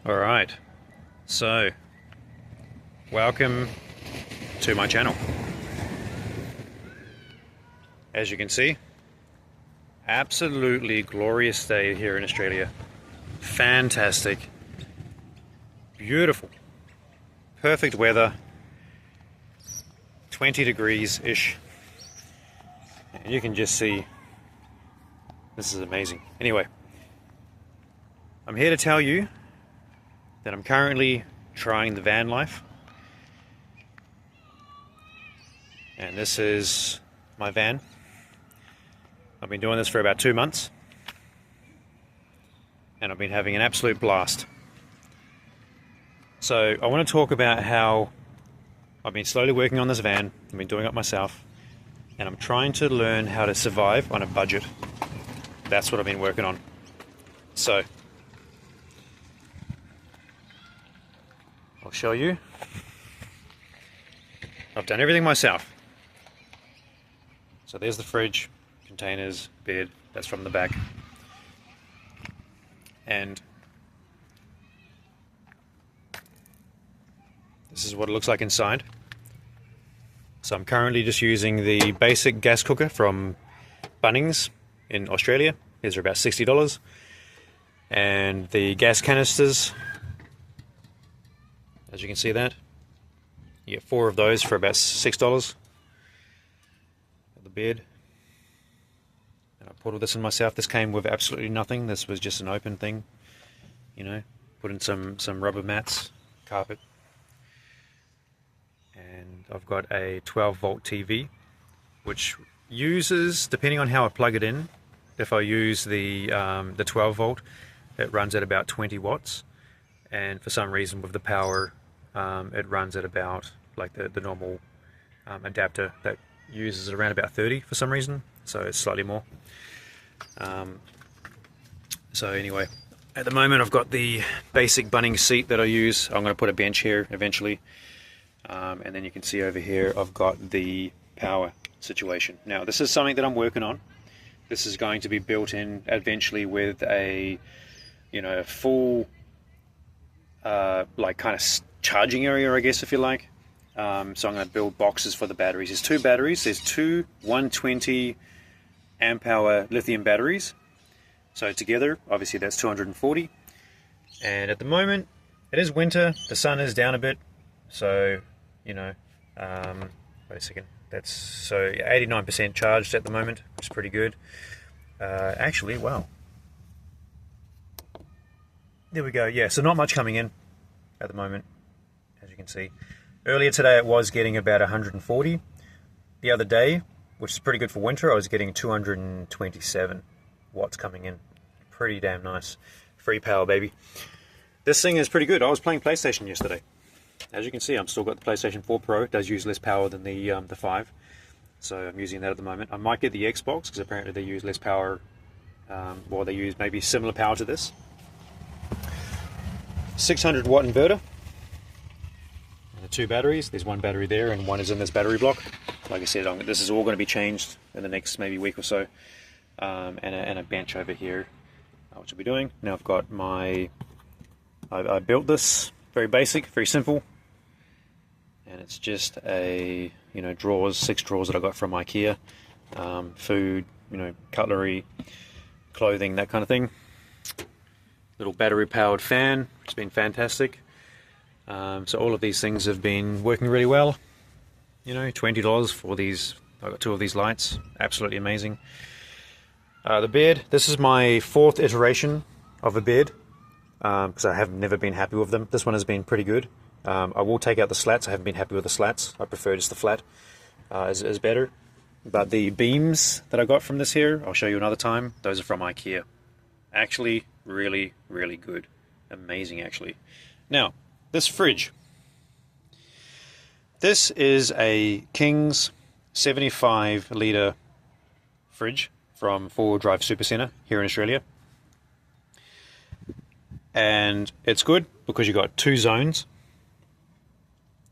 Alright, so welcome to my channel. As you can see, absolutely glorious day here in Australia. Fantastic, beautiful, perfect weather, 20 degrees-ish. And you can just see, this is amazing. Anyway, I'm here to tell you that I'm currently trying the Vanlife, and this is my van. I've been doing this for about 2 months, and I've been having an absolute blast. So I want to talk about how I've been slowly working on this van. I've been doing it myself, and I'm trying to learn how to survive on a budget. That's what I've been working on. So I'll show you. I've done everything myself. So there's the fridge, containers, bed, that's from the back. And this is what it looks like inside. So I'm currently just using the basic gas cooker from Bunnings in Australia. These are about $60. And the gas canisters, as you can see that, you get 4 of those for about $6. The bed, and I put all this in myself. This came with absolutely nothing. This was just an open thing, you know. Put in some rubber mats, carpet, and I've got a 12-volt TV, which uses, depending on how I plug it in, if I use the 12-volt, it runs at about 20 watts, and for some reason with the power, it runs at about like the normal adapter that uses it around about 30 for some reason, so it's slightly more. So anyway, at the moment I've got the basic Bunnings seat that I use. I'm going to put a bench here eventually, and then you can see over here I've got the power situation. Now this is something that I'm working on. This is going to be built in eventually with a, you know, full like kind of charging area, I guess, if you like. So I'm going to build boxes for the batteries. There's 2 batteries. There's 2 120 amp hour lithium batteries. So together, obviously that's 240. And at the moment, it is winter. The sun is down a bit. So, you know, wait a second. That's so 89% charged at the moment, which is pretty good. Actually, wow. There we go. Yeah, so not much coming in at the moment, as you can see. Earlier today it was getting about 140. The other day, which is pretty good for winter, I was getting 227 watts coming in. Pretty damn nice. Free power, baby. This thing is pretty good. I was playing PlayStation yesterday. As you can see, I've still got the PlayStation 4 Pro. It does use less power than the 5. So I'm using that at the moment. I might get the Xbox, because apparently they use less power, or they use maybe similar power to this. 600 watt inverter. And the 2 batteries. There's 1 battery there and 1 is in this battery block. Like I said, this is all going to be changed in the next maybe week or so. And a bench over here, which I'll be doing. Now I've got my, I built this, very basic, very simple. And it's just a, you know, drawers, 6 drawers that I got from IKEA. Food, you know, cutlery, clothing, that kind of thing. Little battery powered fan, which has been fantastic. So all of these things have been working really well. You know, $20 for these. I got 2 of these lights, absolutely amazing. The bed, this is my 4th iteration of a bed, because I have never been happy with them. This one has been pretty good. I will take out the slats. I haven't been happy with the slats. I prefer just the flat is better. But the beams that I got from this here, I'll show you another time. Those are from IKEA. Actually, really, really good. Amazing, actually. Now, this fridge. This is a King's 75 litre fridge from 4 Wheel Drive Supercenter here in Australia. And it's good because you've got 2 zones.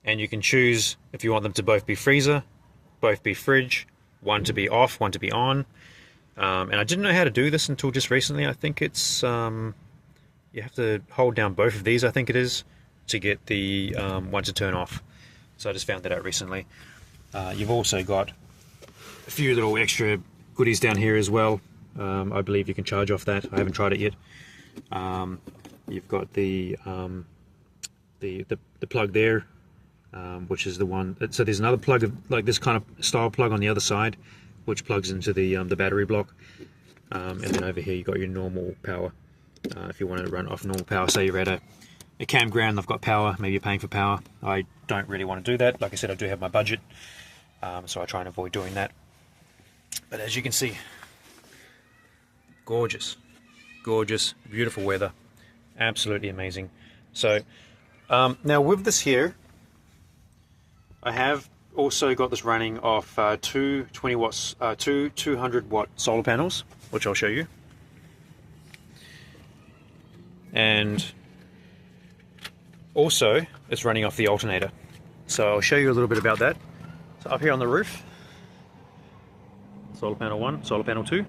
And you can choose if you want them to both be freezer, both be fridge, one to be off, one to be on. And I didn't know how to do this until just recently. I think it's you have to hold down both of these, I think it is, to get the one to turn off. So I just found that out recently. You've also got a few little extra goodies down here as well. I believe you can charge off that. I haven't tried it yet. You've got the plug there, which is the one. So there's another plug of like this kind of style plug on the other side, which plugs into the battery block. And then over here you got your normal power. If you want to run off normal power, say you're at a campground, they've got power, maybe you're paying for power. I don't really want to do that. Like I said, I do have my budget, so I try and avoid doing that. But as you can see, gorgeous, gorgeous, beautiful weather, absolutely amazing. So now with this here, I have also got this running off two 20 watts, two 200 watt solar panels, which I'll show you. And also it's running off the alternator. So I'll show you a little bit about that. So up here on the roof, solar panel 1, solar panel 2.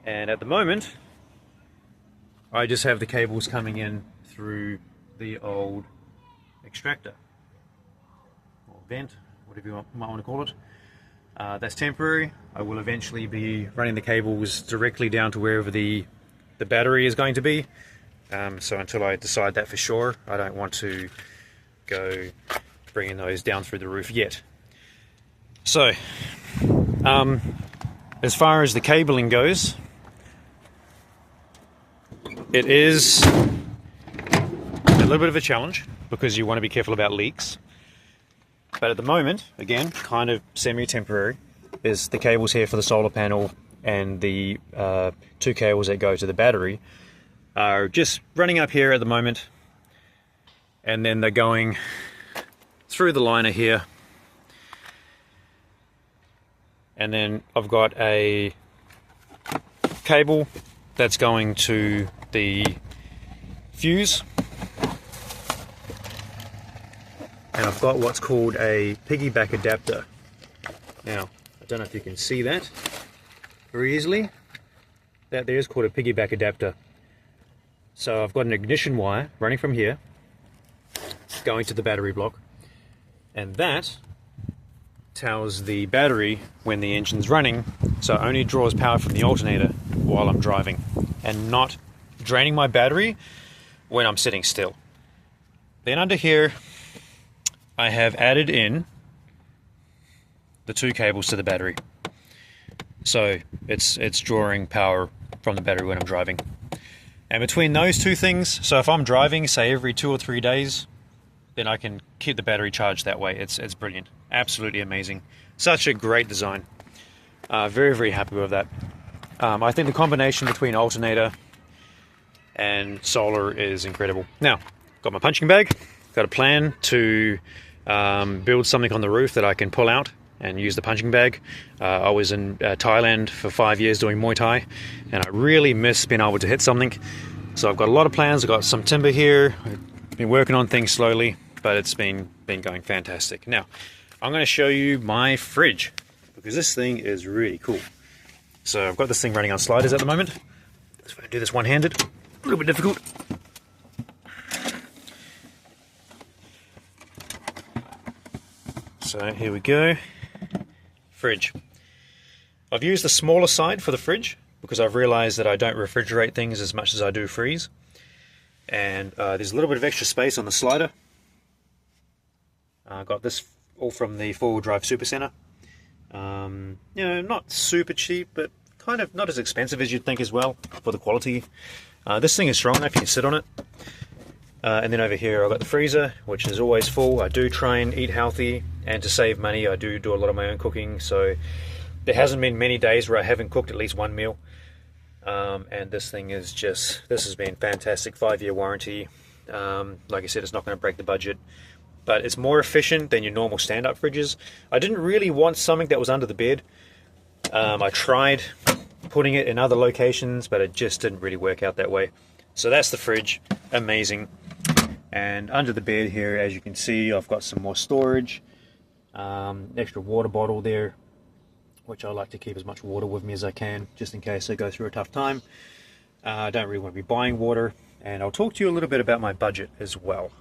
And at the moment, I just have the cables coming in through the old extractor, or vent, whatever you might want to call it. That's temporary. I will eventually be running the cables directly down to wherever the battery is going to be. So until I decide that for sure, I don't want to go bringing those down through the roof yet. So, as far as the cabling goes, it is a little bit of a challenge because you want to be careful about leaks. But at the moment, again, kind of semi-temporary, is the cables here for the solar panel and the two cables that go to the battery are just running up here at the moment, and then they're going through the liner here, and then I've got a cable that's going to the fuse, and I've got what's called a piggyback adapter. Now, I don't know if you can see that very easily. That there is called a piggyback adapter. So I've got an ignition wire running from here, going to the battery block, and that tells the battery when the engine's running, so it only draws power from the alternator while I'm driving, and not draining my battery when I'm sitting still. Then under here, I have added in the two cables to the battery. So it's drawing power from the battery when I'm driving. And between those two things, so if I'm driving, say every 2 or 3 days, then I can keep the battery charged that way. It's brilliant. Absolutely amazing. Such a great design. Very, very happy with that. I think the combination between alternator and solar is incredible. Now, got my punching bag. Got a plan to build something on the roof that I can pull out and use the punching bag. I was in Thailand for 5 years doing Muay Thai, and I really miss being able to hit something. So I've got a lot of plans. I've got some timber here. I've been working on things slowly, but it's been going fantastic. Now, I'm going to show you my fridge, because this thing is really cool. So I've got this thing running on sliders at the moment. Let's try to do this one-handed. A little bit difficult. So here we go. Fridge. I've used the smaller side for the fridge because I've realized that I don't refrigerate things as much as I do freeze. And there's a little bit of extra space on the slider. I got this all from the 4-wheel drive super center. You know, not super cheap, but kind of not as expensive as you'd think as well for the quality. This thing is strong enough, you can sit on it. And then over here I've got the freezer, which is always full. I do try and eat healthy, and to save money I do a lot of my own cooking, so there hasn't been many days where I haven't cooked at least one meal. And this thing is just, this has been fantastic. 5-year warranty. Like I said, it's not going to break the budget, but it's more efficient than your normal stand-up fridges. I didn't really want something that was under the bed. I tried putting it in other locations, but it just didn't really work out that way. So that's the fridge. Amazing. And under the bed here, as you can see, I've got some more storage. Extra water bottle there, which I like to keep as much water with me as I can, just in case I go through a tough time. I don't really want to be buying water. and I'll talk to you a little bit about my budget as well.